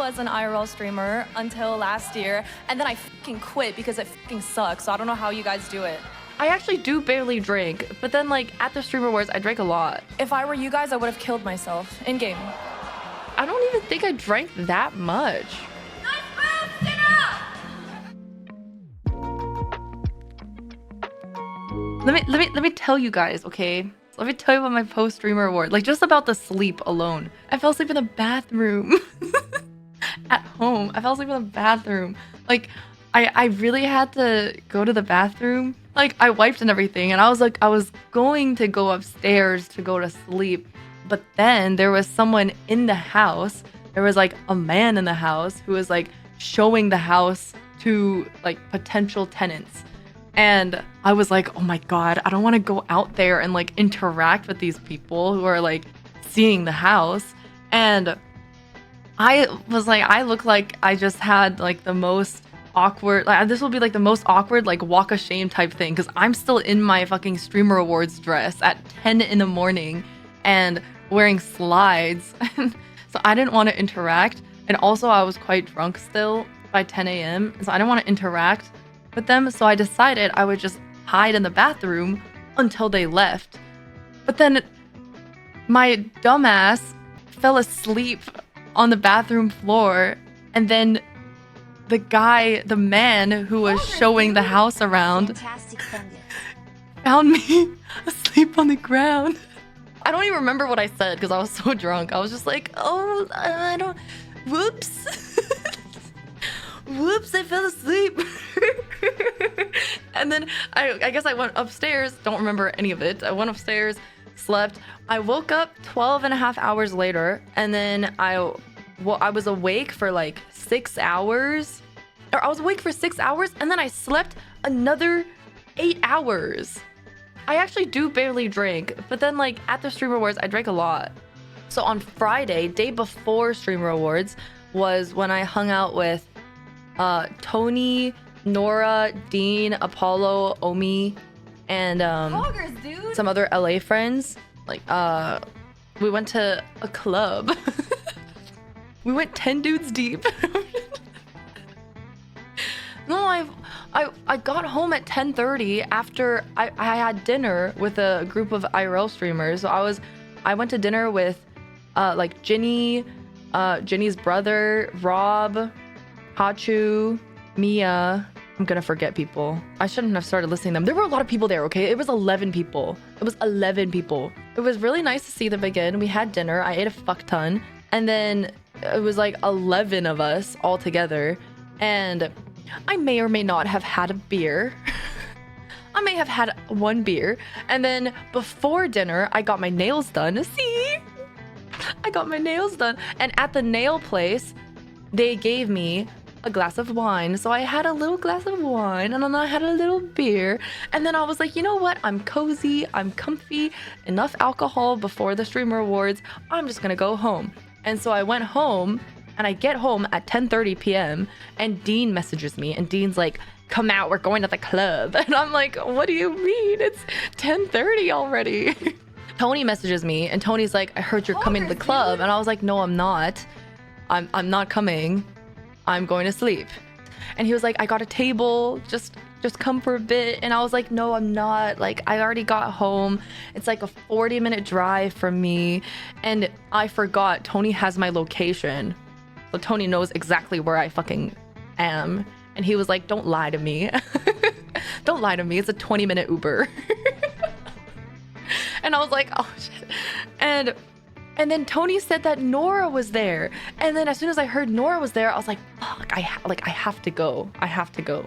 was an IRL streamer until last year, and then I fucking quit because it fucking sucks. So I don't know how you guys do it. I actually do barely drink, but then like at the streamer wars, I drank a lot. If I were you guys, I would have killed myself in game. I don't even think I drank that much. Let me tell you guys, okay? Let me tell you about my post-streamer award. Like, just about the sleep alone. I fell asleep in the bathroom. At home. I fell asleep in the bathroom. Like, I really had to go to the bathroom. Like, I wiped and everything, and I was going to go upstairs to go to sleep. But then there was someone in the house. There was, like, a man in the house who was, like, showing the house to, like, potential tenants. And I was like, oh my God, I don't want to go out there and like interact with these people who are like seeing the house. And I was like, I look like I just had like the most awkward, like this will be like the most awkward like walk of shame type thing, because I'm still in my fucking streamer awards dress at 10 in the morning and wearing slides. So I didn't want to interact. And also I was quite drunk still by 10 a.m. So I didn't want to interact with them, so I decided I would just hide in the bathroom until they left. But then my dumbass fell asleep on the bathroom floor, and then the man who was showing the house around found me asleep on the ground. I don't even remember what I said because I was so drunk. I was just like, oh, I don't, whoops. Whoops, I fell asleep. And then I guess I went upstairs. Don't remember any of it. I went upstairs, slept. I woke up 12 and a half hours later. And then I was awake for like 6 hours. Or I was awake for 6 hours. And then I slept another 8 hours. I actually do barely drink. But then like at the Streamer Awards, I drank a lot. So on Friday, day before Streamer Awards, was when I hung out with Tony, Nora, Dean, Apollo, Omi, and some other LA friends. Like we went to a club. We went 10 dudes deep. No, I got home at 10:30 after I had dinner with a group of IRL streamers. So I went to dinner with like Ginny, Ginny's brother, Rob, Hachu, Mia. I'm gonna forget people. I shouldn't have started listing them. There were a lot of people there, okay? It was 11 people. It was 11 people. It was really nice to see them again. We had dinner. I ate a fuck ton. And then it was like 11 of us all together. And I may or may not have had a beer. I may have had one beer. And then before dinner, I got my nails done. See? I got my nails done. And at the nail place, they gave me a glass of wine. So I had a little glass of wine, and then I had a little beer. And then I was like, you know what? I'm cozy. I'm comfy. Enough alcohol before the Streamer Awards. I'm just gonna go home. And so I went home, and I get home at 10:30 p.m. and Dean messages me, and Dean's like, come out, we're going to the club. And I'm like, what do you mean? It's 10:30 already. Tony messages me, and Tony's like, I heard you're coming to the club. And I was like, no, I'm not. I'm not coming. I'm going to sleep. And he was like, I got a table, just come for a bit. And I was like, no, I'm not. Like, I already got home. It's like a 40-minute drive from me. And I forgot Tony has my location. So Tony knows exactly where I fucking am. And he was like, don't lie to me. Don't lie to me. It's a 20-minute Uber. And I was like, oh shit. And then Tony said that Nora was there. And then as soon as I heard Nora was there, I was like, fuck, I have to go. I have to go.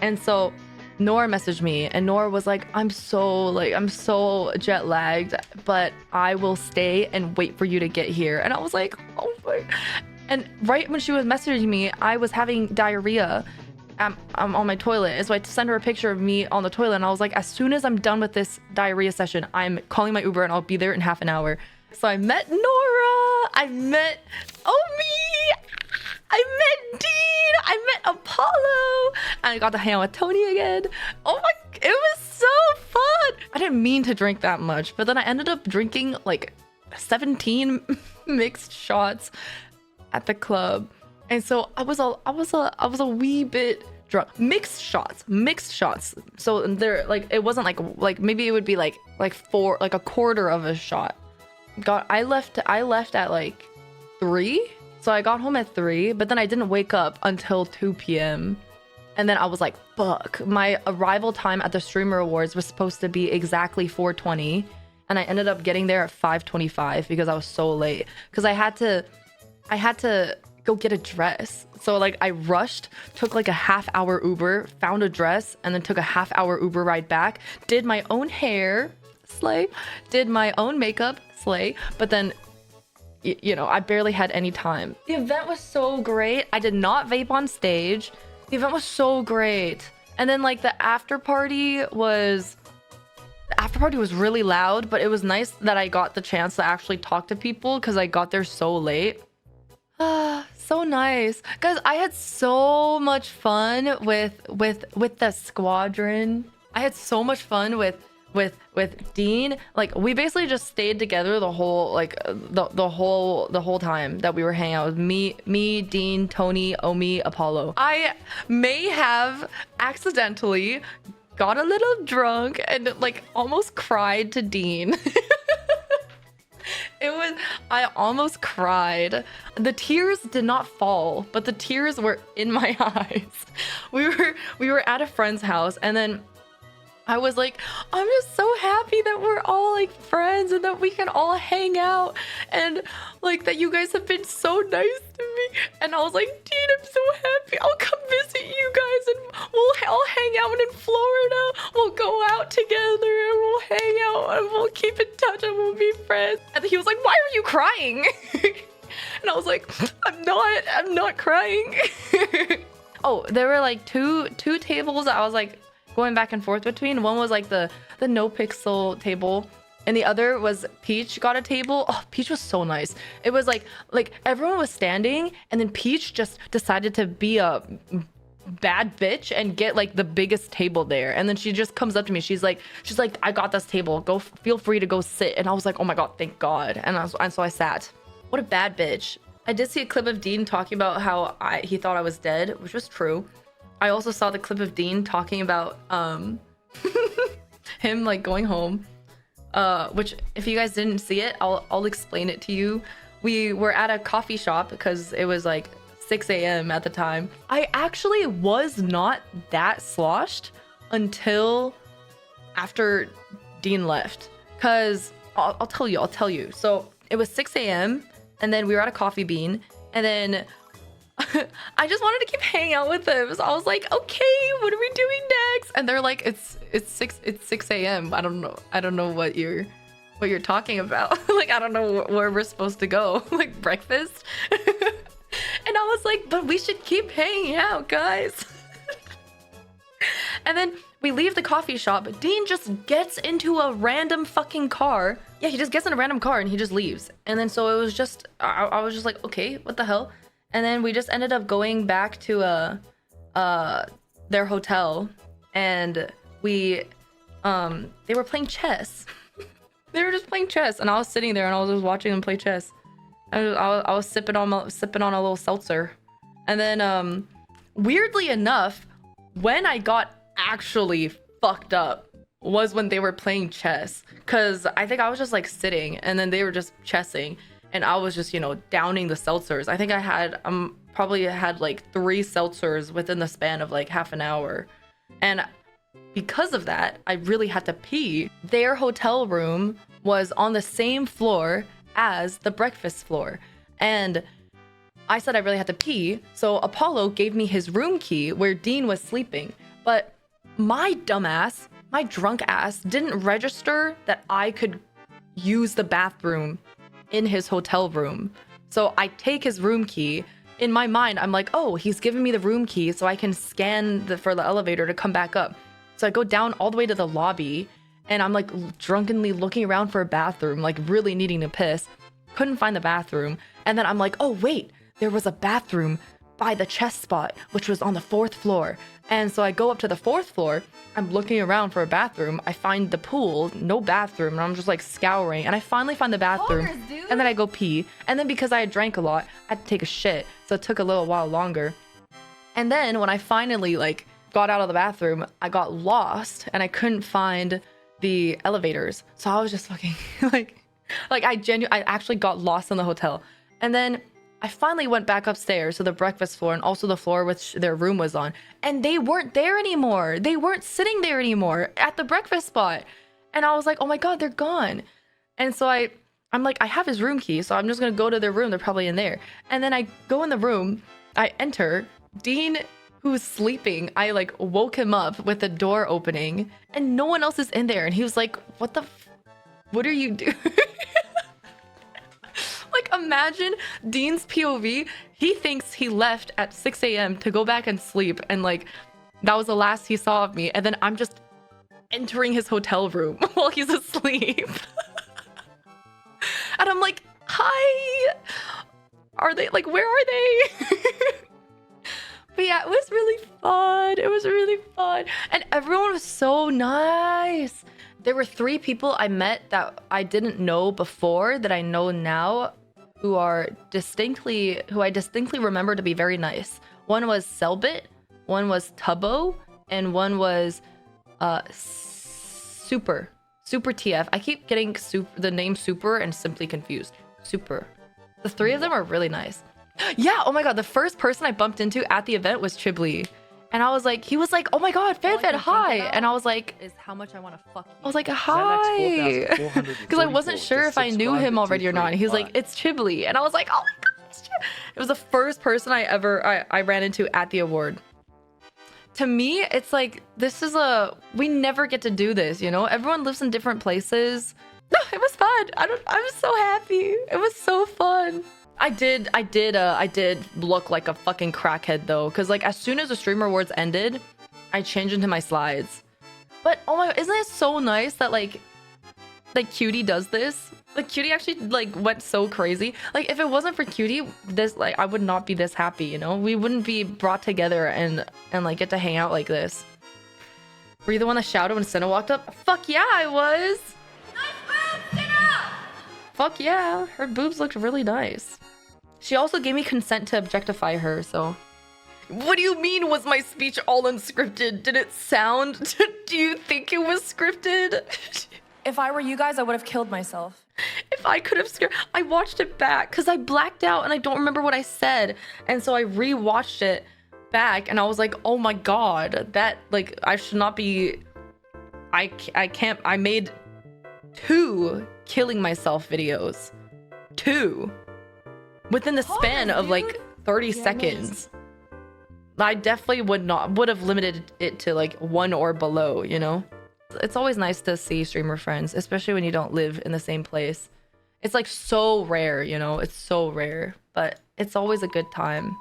And so Nora messaged me, and Nora was like, I'm so jet lagged, but I will stay and wait for you to get here. And I was like, oh my. And right when she was messaging me, I was having diarrhea. I'm on my toilet. And so I sent her a picture of me on the toilet, and I was like, as soon as I'm done with this diarrhea session, I'm calling my Uber and I'll be there in half an hour. So I met Nora, I met Omi, I met Dean, I met Apollo, and I got to hang out with Tony again. Oh my, it was so fun. I didn't mean to drink that much, but then I ended up drinking like 17 mixed shots at the club. And so I was a wee bit drunk. Mixed shots. So they're like, it wasn't like maybe it would be like a quarter of a shot. I left at like 3. So I got home at 3, but then I didn't wake up until 2 p.m. And then I was like, fuck. My arrival time at the Streamer Awards was supposed to be exactly 4:20, and I ended up getting there at 5:25 because I was so late. Because I had to go get a dress. So like I rushed, took like a half-hour Uber, found a dress, and then took a half-hour Uber ride back. Did my own hair, slay. Did my own makeup, slay. But then, you know, I barely had any time. The event was so great. I did not vape on stage. The event was so great. And then like the after party was really loud, but it was nice that I got the chance to actually talk to people because I got there so late. So nice. Guys, I had so much fun with the squadron. I had so much fun with Dean. Like we basically just stayed together the whole the whole time that we were hanging out with me, Dean, Tony, Omi, Apollo. I may have accidentally got a little drunk and like almost cried to Dean. I almost cried. The tears did not fall, but the tears were in my eyes. We were at a friend's house, and then I was like, I'm just so happy that we're all like friends and that we can all hang out, and like that you guys have been so nice to me. And I was like, Dean, I'm so happy. I'll come visit you guys, and we'll all hang out in Florida. We'll go out together and we'll hang out and we'll keep in touch and we'll be friends. And he was like, why are you crying? And I was like, I'm not crying. Oh, there were like two tables that I was like going back and forth between. One was like the no pixel table, and the other was Peach got a table. Oh, Peach was so nice. It was like everyone was standing, and then Peach just decided to be a bad bitch and get like the biggest table there. And then she just comes up to me. She's like, I got this table. Go, feel free to go sit. And I was like, oh my god, thank God. And so I sat. What a bad bitch. I did see a clip of Dean talking about how he thought I was dead, which was true. I also saw the clip of Dean talking about him like going home, which if you guys didn't see it, I'll explain it to you. We were at a coffee shop because it was like 6 a.m. at the time. I actually was not that sloshed until after Dean left, because I'll tell you. So it was 6 a.m. and then we were at a coffee bean, and then I just wanted to keep hanging out with them. So I was like, okay, what are we doing next? And they're like, it's 6 a.m. I don't know what you're talking about. Like, I don't know where we're supposed to go. Like breakfast. And I was like, but we should keep hanging out, guys. And then we leave the coffee shop. Dean just gets into a random fucking car. Yeah, he just gets in a random car and he just leaves. And then so it was just, I was just like, okay, what the hell? And then we just ended up going back to their hotel, and they were playing chess. They were just playing chess, and I was sitting there and I was just watching them play chess. I was sipping on a little seltzer. And then weirdly enough, when I got actually fucked up was when they were playing chess, because I think I was just like sitting and then they were just chessing. And I was just, downing the seltzers. I think I had, probably had like 3 seltzers within the span of like half an hour. And because of that, I really had to pee. Their hotel room was on the same floor as the breakfast floor. And I said I really had to pee. So Apollo gave me his room key where Dean was sleeping. But my dumbass, my drunk ass, didn't register that I could use the bathroom in his hotel room. So I take his room key. In my mind, I'm like, oh, he's giving me the room key so I can scan for the elevator to come back up. So I go down all the way to the lobby, and I'm like drunkenly looking around for a bathroom, like really needing to piss. Couldn't find the bathroom. And then I'm like, oh wait, there was a bathroom by the chest spot, which was on the 4th floor. And so I go up to the 4th floor. I'm looking around for a bathroom. I find the pool, no bathroom, and I'm just like scouring. And I finally find the bathroom. Poggers, dude. And then I go pee. And then because I had drank a lot, I had to take a shit. So it took a little while longer. And then when I finally like got out of the bathroom, I got lost and I couldn't find the elevators. So I was just fucking like I actually got lost in the hotel. And then I finally went back upstairs to the breakfast floor and also the floor which their room was on. And they weren't there anymore. They weren't sitting there anymore at the breakfast spot. And I was like, oh my God, they're gone. And so I'm like, I have his room key, so I'm just gonna go to their room. They're probably in there. And then I go in the room, I enter. Dean, who's sleeping, I like woke him up with the door opening and no one else is in there. And he was like, what are you doing? Like, imagine Dean's POV. He thinks he left at 6 a.m. to go back and sleep. And like, that was the last he saw of me. And then I'm just entering his hotel room while he's asleep. And I'm like, hi. Are they like, where are they? But yeah, it was really fun. It was really fun. And everyone was so nice. There were 3 people I met that I didn't know before that I know now who I distinctly remember to be very nice. One was Selbit, one was Tubbo, and one was Super TF. I keep getting the name Super and Simply confused. Super. The 3 of them are really nice. Yeah, oh my God, the first person I bumped into at the event was Chiblee. And I was like, he was like, oh my God, Fanfan, hi. And I was like, Is how much I want to fuck you. I was like, hi. Because I wasn't sure if I knew him already or not. And he was like, it's Chiblee. And I was like, oh my God, it's Chiblee. It was the first person I ran into at the award. To me, it's like, we never get to do this, you know? Everyone lives in different places. No, it was fun. I was so happy. It was so fun. I did look like a fucking crackhead though, because like as soon as the Streamer Awards ended, I changed into my slides. But oh my, isn't it so nice that like Cutie does this? Like Cutie actually like went so crazy. Like if it wasn't for Cutie, this like I would not be this happy, you know? We wouldn't be brought together and like get to hang out like this. Were you the one that shouted when Senna walked up? Fuck yeah, I was. Nice boobs, Senna! Fuck yeah, her boobs looked really nice. She also gave me consent to objectify her, so... What do you mean was my speech all unscripted? Did it sound... Do you think it was scripted? If I were you guys, I would have killed myself. If I could have scared... I watched it back because I blacked out and I don't remember what I said. And so I re-watched it back and I was like, oh my God, that, like, I should not be... I can't... I made 2 killing myself videos. 2. Within the span of like 30 seconds. I definitely would have limited it to like 1 or below, you know? It's always nice to see streamer friends, especially when you don't live in the same place. It's like so rare, you know? It's so rare, but it's always a good time.